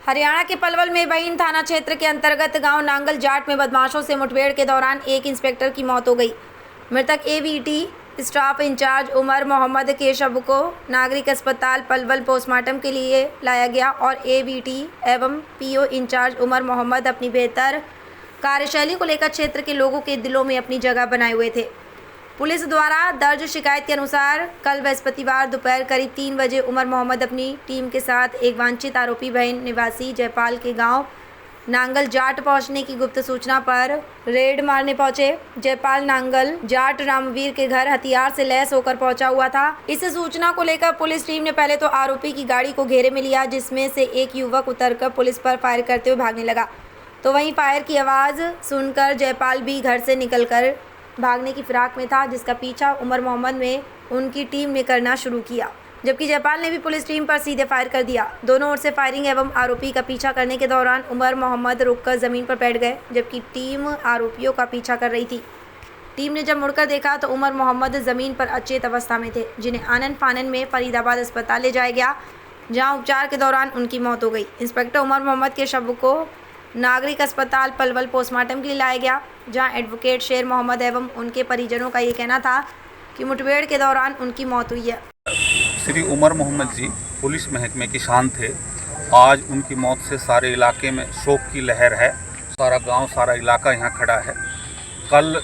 हरियाणा के पलवल में बहीन थाना क्षेत्र के अंतर्गत गांव नांगल जाट में बदमाशों से मुठभेड़ के दौरान एक इंस्पेक्टर की मौत हो गई। मृतक AVT staff incharge Umar Mohammad के शव को नागरिक अस्पताल पलवल पोस्टमार्टम के लिए लाया गया और एवीटी एवं पीओ इंचार्ज उमर मोहम्मद अपनी बेहतर कार्यशैली को लेकर क्षेत्र के लोगों के दिलों में अपनी जगह बनाए हुए थे। पुलिस द्वारा दर्ज शिकायत के अनुसार कल बृहस्पतिवार दोपहर करीब 3 बजे उमर मोहम्मद अपनी टीम के साथ एक वांछित आरोपी बहन निवासी जयपाल के गांव नांगल जाट पहुंचने की गुप्त सूचना पर रेड मारने पहुंचे। जयपाल नांगल जाट रामवीर के घर हथियार से लैस होकर पहुंचा हुआ था। इस सूचना को लेकर पुलिस टीम ने पहले तो आरोपी की गाड़ी को घेरे में लिया, जिसमें से एक युवक उतरकर पुलिस पर फायर करते हुए भागने लगा। तो वहीं फायर की आवाज़ सुनकर जयपाल भी घर से निकलकर भागने की फिराक में था, जिसका पीछा उमर मोहम्मद में उनकी टीम ने करना शुरू किया, जबकि जयपाल ने भी पुलिस टीम पर सीधे फायर कर दिया। दोनों ओर से फायरिंग एवं आरोपी का पीछा करने के दौरान उमर मोहम्मद रुककर ज़मीन पर बैठ गए, जबकि टीम आरोपियों का पीछा कर रही थी। टीम ने जब मुड़कर देखा तो उमर मोहम्मद ज़मीन पर अचेत अवस्था में थे, जिन्हें आनन फानन में फरीदाबाद अस्पताल ले जाया गया, जहाँ उपचार के दौरान उनकी मौत हो गई। इंस्पेक्टर उमर मोहम्मद के शव को नागरिक अस्पताल पलवल पोस्टमार्टम के लिए लाया गया, जहां एडवोकेट शेर मोहम्मद एवं उनके परिजनों का ये कहना था कि मुठभेड़ के दौरान उनकी मौत हुई है। श्री उमर मोहम्मद जी पुलिस महकमे की शान थे। आज उनकी मौत से सारे इलाके में शोक की लहर है। सारा गांव, सारा इलाका यहाँ खड़ा है। कल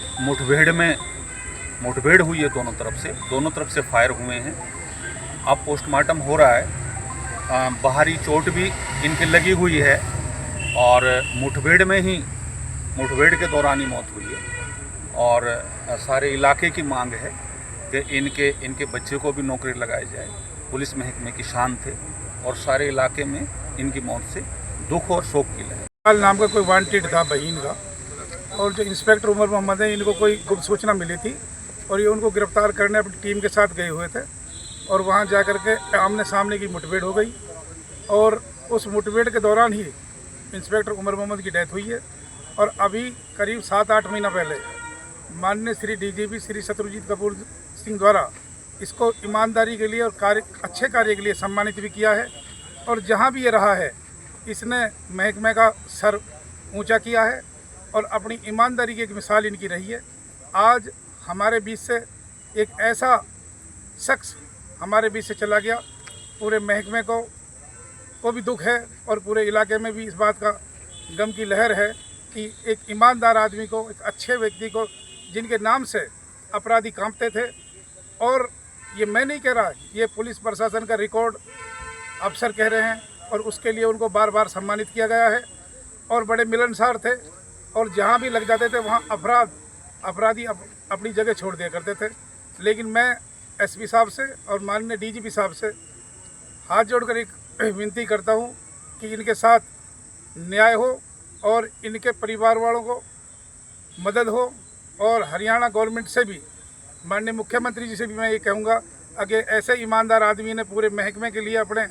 मुठभेड़ हुई है दोनों तरफ से फायर हुए हैं। अब पोस्टमार्टम हो रहा है। बाहरी चोट भी इनके लगी हुई है और मुठभेड़ के दौरान ही मौत हुई है। और सारे इलाके की मांग है कि इनके बच्चे को भी नौकरी लगाई जाए। पुलिस महकमे की शान थे और सारे इलाके में इनकी मौत से दुख और शोक की लहर। नाम का कोई वांटेड था बहीन का, और जो इंस्पेक्टर उमर मोहम्मद है, इनको कोई गुप्त सूचना मिली थी और ये उनको गिरफ्तार करने अपनी टीम के साथ गए हुए थे और वहाँ जा कर के आमने सामने की मुठभेड़ हो गई और उस मुठभेड़ के दौरान ही इंस्पेक्टर उमर मोहम्मद की डेथ हुई है। और अभी करीब 7-8 महीना पहले माननीय श्री डीजीपी श्री शत्रुजीत कपूर सिंह द्वारा इसको ईमानदारी के लिए और अच्छे कार्य के लिए सम्मानित भी किया है। और जहां भी ये रहा है, इसने महकमे का सर ऊंचा किया है और अपनी ईमानदारी की एक मिसाल इनकी रही है। आज हमारे बीच से एक ऐसा शख्स हमारे बीच से चला गया, पूरे महकमे को भी दुख है और पूरे इलाके में भी इस बात का गम की लहर है कि एक ईमानदार आदमी को, एक अच्छे व्यक्ति को, जिनके नाम से अपराधी कांपते थे। और ये मैं नहीं कह रहा, ये पुलिस प्रशासन का रिकॉर्ड अफसर कह रहे हैं और उसके लिए उनको बार बार सम्मानित किया गया है। और बड़े मिलनसार थे और जहाँ भी लग जाते थे वहाँ अपराधी अपनी जगह छोड़ दिया करते थे। लेकिन मैं एसपी साहब से और माननीय डीजीपी साहब से हाथ जोड़कर एक विनती करता हूँ कि इनके साथ न्याय हो और इनके परिवार वालों को मदद हो। और हरियाणा गवर्नमेंट से भी, माननीय मुख्यमंत्री जी से भी मैं ये कहूँगा, अगर ऐसे ईमानदार आदमी ने पूरे महकमे के लिए अपने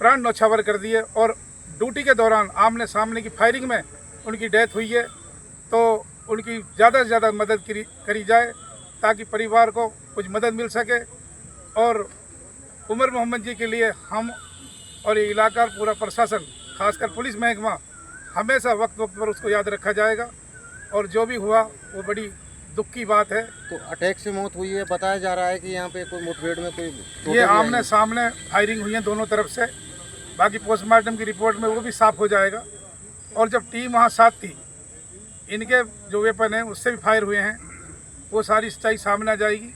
प्राण न्यौछावर कर दिए और ड्यूटी के दौरान आमने सामने की फायरिंग में उनकी डेथ हुई है, तो उनकी ज़्यादा से ज़्यादा मदद करी जाए ताकि परिवार को कुछ मदद मिल सके। और उमर मोहम्मद जी के लिए हम और ये इलाका, पूरा प्रशासन, खासकर पुलिस महकमा, हमेशा वक्त पर उसको याद रखा जाएगा। और जो भी हुआ वो बड़ी दुख की बात है। तो अटैक से मौत हुई है, बताया जा रहा है कि यहाँ पे कोई मुठभेड़ में कोई ये आमने सामने फायरिंग हुई है दोनों तरफ से। बाकी पोस्टमार्टम की रिपोर्ट में वो भी साफ हो जाएगा। और जब टीम वहाँ साथ थी, इनके जो वेपन है उससे भी फायर हुए हैं, वो सारी सच्चाई सामने आ जाएगी।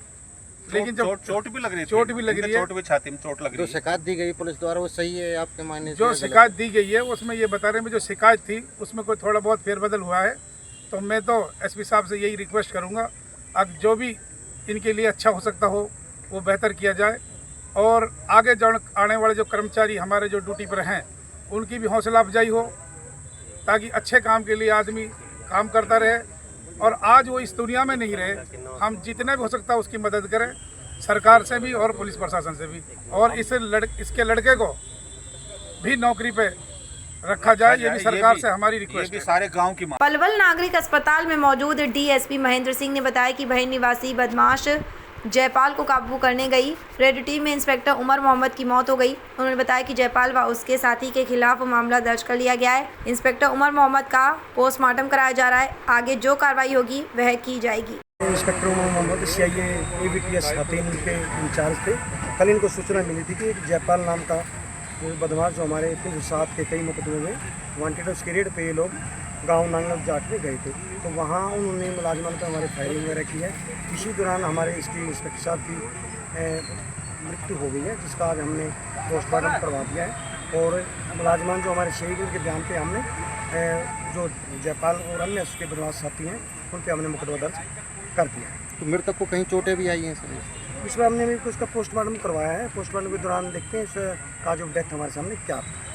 लेकिन जब चोट भी लग रही है, चोट भी लगी है, चोट भी छाती में चोट लग रही है। जो शिकायत दी गई पुलिस द्वारा वो सही है आपके मानने से? जो शिकायत दी गई है उसमें ये बता रहे हैं, जो शिकायत थी उसमें कोई थोड़ा बहुत फेरबदल हुआ है। तो मैं तो एसपी साहब से यही रिक्वेस्ट करूँगा, अब जो भी इनके लिए अच्छा हो सकता हो वो बेहतर किया जाए। और आगे आने वाले जो कर्मचारी हमारे जो ड्यूटी पर हैं, उनकी भी हौसला अफजाई हो ताकि अच्छे काम के लिए आदमी काम करता रहे। और आज वो इस दुनिया में नहीं रहे, हम जितने भी हो सकता है उसकी मदद करें, सरकार से भी और पुलिस प्रशासन से भी। और इसके लड़के को भी नौकरी पे रखा जाए, ये भी सरकार से हमारी रिक्वेस्ट है। सारे गांव की पलवल नागरिक अस्पताल में मौजूद डीएसपी महेंद्र सिंह ने बताया कि बहीन निवासी बदमाश जयपाल को काबू करने गई। रेड टीम में इंस्पेक्टर उमर मोहम्मद की मौत हो गई। उन्होंने बताया कि जयपाल व उसके साथी के खिलाफ मामला दर्ज कर लिया गया है। इंस्पेक्टर उमर मोहम्मद का पोस्टमार्टम कराया जा रहा है। आगे जो कार्रवाई होगी वह की जाएगी। Inspector Umar Mohammad CIA AVTS Hathin के इंचार्ज थे। कल इनको सूचना मिली थी कि एक जयपाल नाम का बदमाश जो हमारे 307 के कई मुकदमे में वांटेड, उसके रेड पे ये लोग गांव नांगल जाट में गए थे। तो वहाँ उन्होंने मुलाजमान पर हमारे फायरिंग वगैरह की है। इसी दौरान हमारे इसकी इंस्पेक्टर साहब की मृत्यु हो गई है, जिसका आज हमने पोस्टमार्टम करवा दिया है। और मुलाजमान जो हमारे शहीद के बयान पे हमने जो जयपाल और अन्य उसके बदमाश साथी हैं उन पर हमने मुकदमा दर्ज कर दिया है। तो मृतक को कहीं चोटें भी आई हैं सर? इसमें हमने भी उसका पोस्टमार्टम करवाया है। पोस्टमार्टम के दौरान देखते हैं इसका जो डेथ हमारे सामने क्या था।